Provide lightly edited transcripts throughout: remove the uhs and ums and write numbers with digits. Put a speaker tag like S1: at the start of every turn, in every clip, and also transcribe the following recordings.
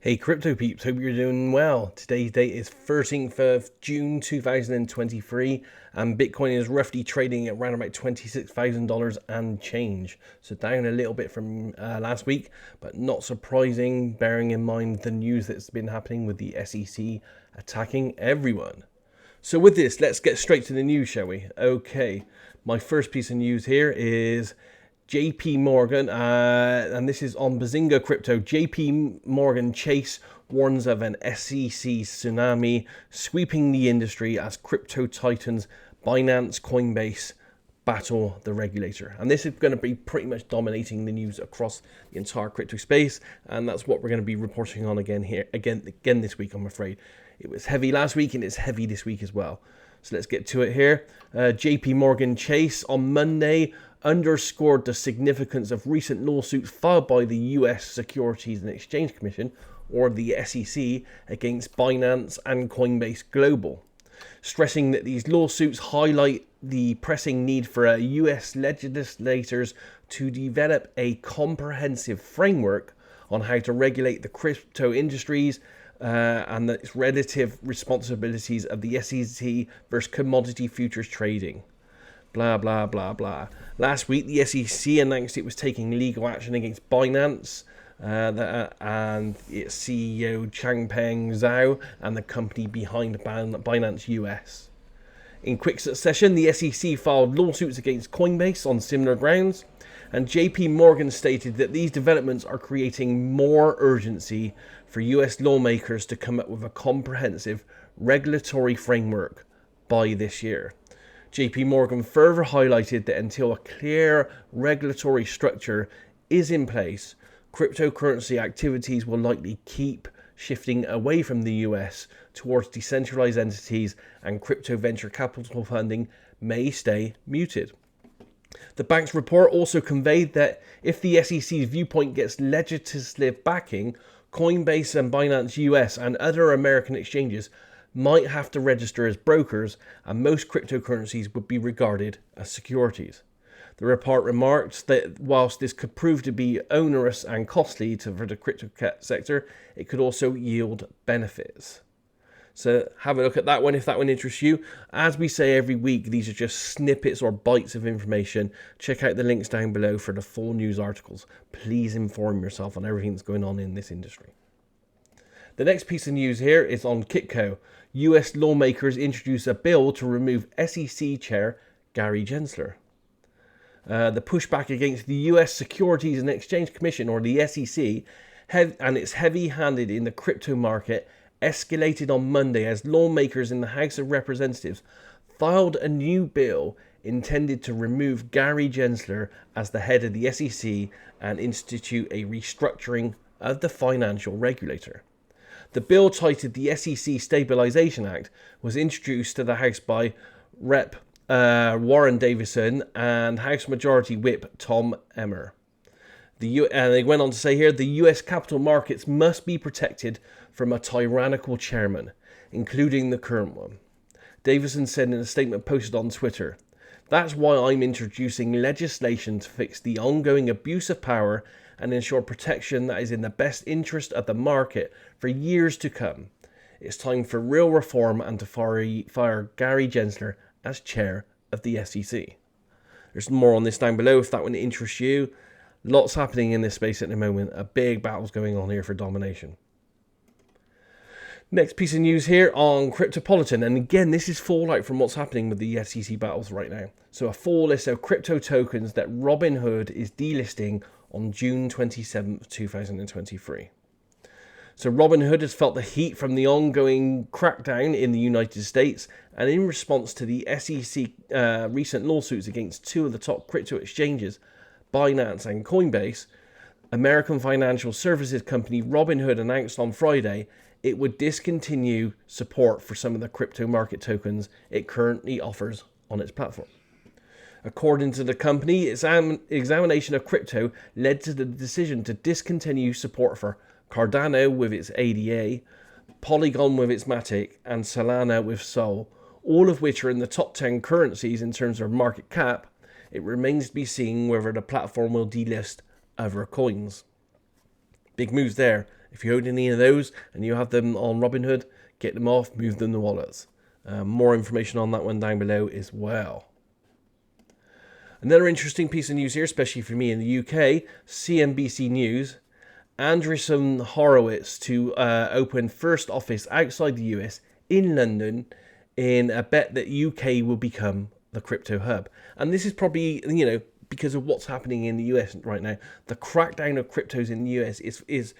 S1: Hey crypto peeps, hope you're doing well. Today's date is 13th of June 2023 and Bitcoin is roughly trading at around about $26,000 and change. So down a little bit from last week, but not surprising bearing in mind the news that's been happening with the SEC attacking everyone. So with this, let's get straight to the news, shall we? Okay, my first piece of news here is JP Morgan, and this is on Bazinga Crypto. JP Morgan Chase warns of an SEC tsunami sweeping the industry as crypto titans Binance, Coinbase battle the regulator. And this is going to be pretty much dominating the news across the entire crypto space, and that's what we're going to be reporting on again this week, I'm afraid. It was heavy last week and it's heavy this week as well. So let's get to it here. JP Morgan Chase on Monday underscored the significance of recent lawsuits filed by the US Securities and Exchange Commission, or the SEC, against Binance and Coinbase Global, stressing that these lawsuits highlight the pressing need for US legislators to develop a comprehensive framework on how to regulate the crypto industries and the relative responsibilities of the SEC versus commodity futures trading. Blah, blah, blah, blah. Last week, the SEC announced it was taking legal action against Binance and its CEO Changpeng Zhao and the company behind Binance US. In quick succession, the SEC filed lawsuits against Coinbase on similar grounds, and JP Morgan stated that these developments are creating more urgency for US lawmakers to come up with a comprehensive regulatory framework by this year. JP Morgan further highlighted that until a clear regulatory structure is in place, cryptocurrency activities will likely keep shifting away from the US towards decentralized entities, and crypto venture capital funding may stay muted. The bank's report also conveyed that if the SEC's viewpoint gets legislative backing, Coinbase and Binance US and other American exchanges might have to register as brokers, and most cryptocurrencies would be regarded as securities. The report remarked that whilst this could prove to be onerous and costly for the crypto sector, it could also yield benefits. So have a look at that one if that one interests you. As we say every week, these are just snippets or bites of information. Check out the links down below for the full news articles. Please inform yourself on everything that's going on in this industry. The next piece of news here is on Kitco. US lawmakers introduce a bill to remove SEC Chair Gary Gensler. The pushback against the US Securities and Exchange Commission, or the SEC, and its heavy-handed in the crypto market escalated on Monday as lawmakers in the House of Representatives filed a new bill intended to remove Gary Gensler as the head of the SEC and institute a restructuring of the financial regulator. The bill, titled the SEC Stabilization Act, was introduced to the House by Rep. Warren Davidson and House Majority Whip Tom Emmer. And they went on to say here, the US capital markets must be protected from a tyrannical chairman, including the current one. Davidson said in a statement posted on Twitter, "That's why I'm introducing legislation to fix the ongoing abuse of power and ensure protection that is in the best interest of the market for years to come. It's time for real reform and to fire Gary Gensler as chair of the SEC." There's more on this down below if that one interests you. Lots happening in this space at the moment. A big battle's going on here for domination. Next piece of news here on Cryptopolitan, and again this is fallout from what's happening with the SEC battles right now. So a full list of crypto tokens that Robinhood is delisting on June 27th, 2023. So Robinhood has felt the heat from the ongoing crackdown in the United States, and in response to the SEC recent lawsuits against two of the top crypto exchanges, Binance and Coinbase, American financial services company Robinhood announced on Friday it would discontinue support for some of the crypto market tokens it currently offers on its platform. According to the company, its examination of crypto led to the decision to discontinue support for Cardano with its ADA, Polygon with its Matic, and Solana with Sol, all of which are in the top 10 currencies in terms of market cap. It remains to be seen whether the platform will delist other coins. Big moves there If you own any of those and you have them on Robinhood, get them off, move them to wallets. More information on that one down below as well. Another interesting piece of news here, especially for me in the UK, CNBC News. Andreessen Horowitz to open first office outside the US in London in a bet that UK will become the crypto hub. And this is probably, because of what's happening in the US right now. The crackdown of cryptos in the US is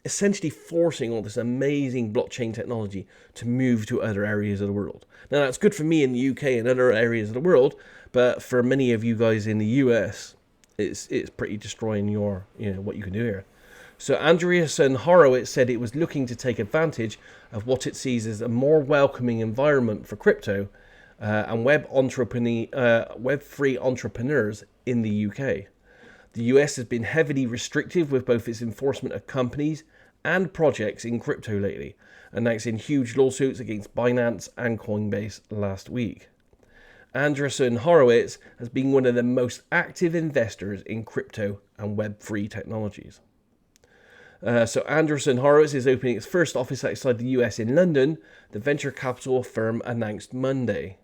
S1: essentially forcing all this amazing blockchain technology to move to other areas of the world. Now, that's good for me in the UK and other areas of the world, but for many of you guys in the US, it's pretty destroying your, what you can do here. So Andreessen Horowitz said it was looking to take advantage of what it sees as a more welcoming environment for crypto and Web3 entrepreneurs in the UK. The US has been heavily restrictive with both its enforcement of companies and projects in crypto lately, announcing huge lawsuits against Binance and Coinbase last week. Andreessen Horowitz has been one of the most active investors in crypto and Web3 technologies. So Andreessen Horowitz is opening its first office outside the US in London, the venture capital firm announced Monday.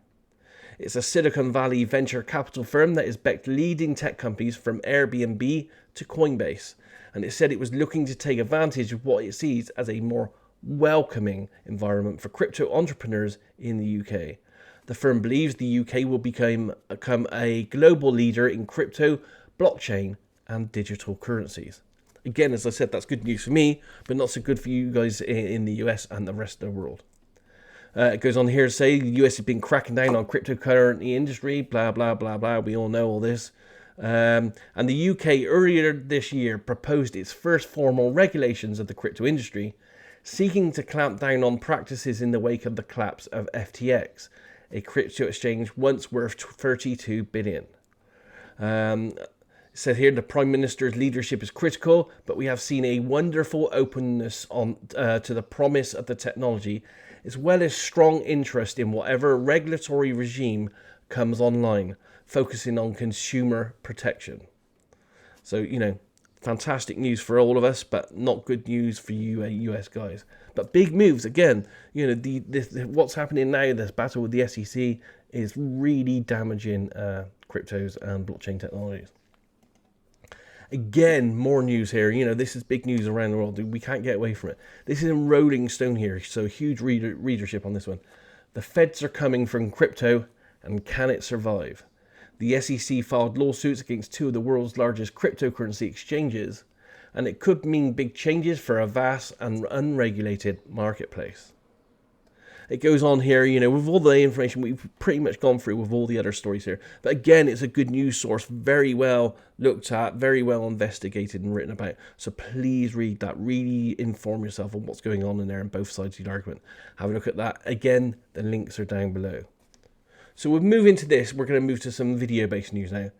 S1: It's a Silicon Valley venture capital firm that has backed leading tech companies from Airbnb to Coinbase, and it said it was looking to take advantage of what it sees as a more welcoming environment for crypto entrepreneurs in the UK. The firm believes the UK will become a global leader in crypto, blockchain, and digital currencies. Again, as I said, that's good news for me, but not so good for you guys in the US and the rest of the world. It goes on here to say the US has been cracking down on cryptocurrency industry, blah, blah, blah, blah. We all know all this. And the UK earlier this year proposed its first formal regulations of the crypto industry, seeking to clamp down on practices in the wake of the collapse of FTX, a crypto exchange once worth 32 billion. It said here the Prime Minister's leadership is critical, but we have seen a wonderful openness to the promise of the technology, as well as strong interest in whatever regulatory regime comes online, focusing on consumer protection. So, fantastic news for all of us, but not good news for you US guys. But big moves, again, what's happening now, this battle with the SEC is really damaging cryptos and blockchain technologies. Again, more news here. This is big news around the world. We can't get away from it. This is in Rolling Stone here, so huge readership on this one. The feds are coming from crypto, and can it survive? The SEC filed lawsuits against two of the world's largest cryptocurrency exchanges, and it could mean big changes for a vast and unregulated marketplace. It goes on here, with all the information we've pretty much gone through with all the other stories here. But again, it's a good news source, very well looked at, very well investigated and written about. So please read that. Really inform yourself on what's going on in there on both sides of the argument. Have a look at that. Again, the links are down below. So we'll move into this. We're going to move to some video-based news now.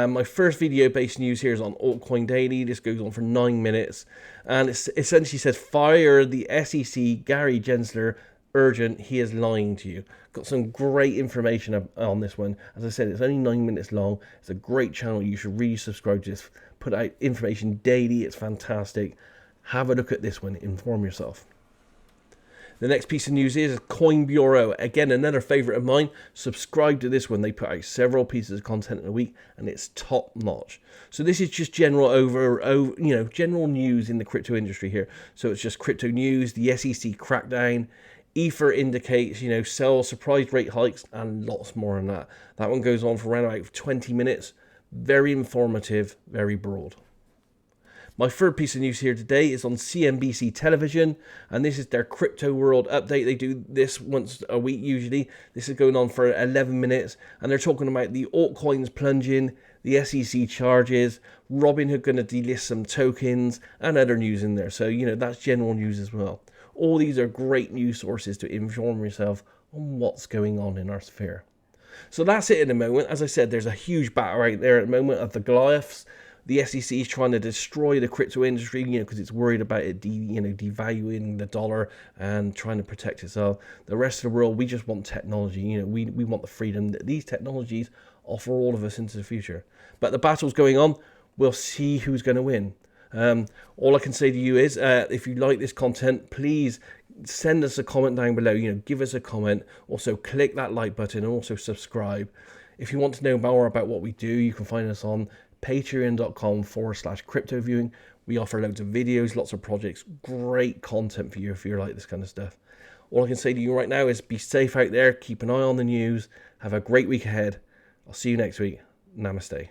S1: My first video-based news here is on Altcoin Daily. This goes on for 9 minutes. And it essentially says, fire the SEC, Gary Gensler, urgent, he is lying to you. Got some great information on this one. As I said, it's only 9 minutes long. It's a great channel. You should really subscribe to this. Put out information daily. It's fantastic. Have a look at this one. Inform yourself. The next piece of news is Coin Bureau. Again, another favorite of mine. Subscribe to this one. They put out several pieces of content in a week, and it's top notch. So this is just general general news in the crypto industry here. So it's just crypto news, the SEC crackdown, Ether indicates, sell surprise rate hikes, and lots more than that. That one goes on for around about 20 minutes. Very informative, very broad. My third piece of news here today is on CNBC television, and this is their Crypto World update. They do this once a week usually. This is going on for 11 minutes, and they're talking about the altcoins plunging, the SEC charges, Robinhood going to delist some tokens, and other news in there. So, that's general news as well. All these are great news sources to inform yourself on what's going on in our sphere. So that's it in the moment. As I said, there's a huge battle out there at the moment of the Goliaths. The SEC is trying to destroy the crypto industry, because it's worried about it, devaluing the dollar and trying to protect itself. The rest of the world, we just want technology. We want the freedom that these technologies offer all of us into the future. But the battle's going on. We'll see who's going to win. All I can say to you is, if you like this content, please send us a comment down below. Give us a comment. Also, click that like button and also subscribe. If you want to know more about what we do, you can find us on patreon.com/CryptoViewing. We offer loads of videos, lots of projects, great content for you if you're like this kind of stuff. All I can say to you right now is be safe out there, keep an eye on the news, have a great week ahead. I'll see you next week. Namaste.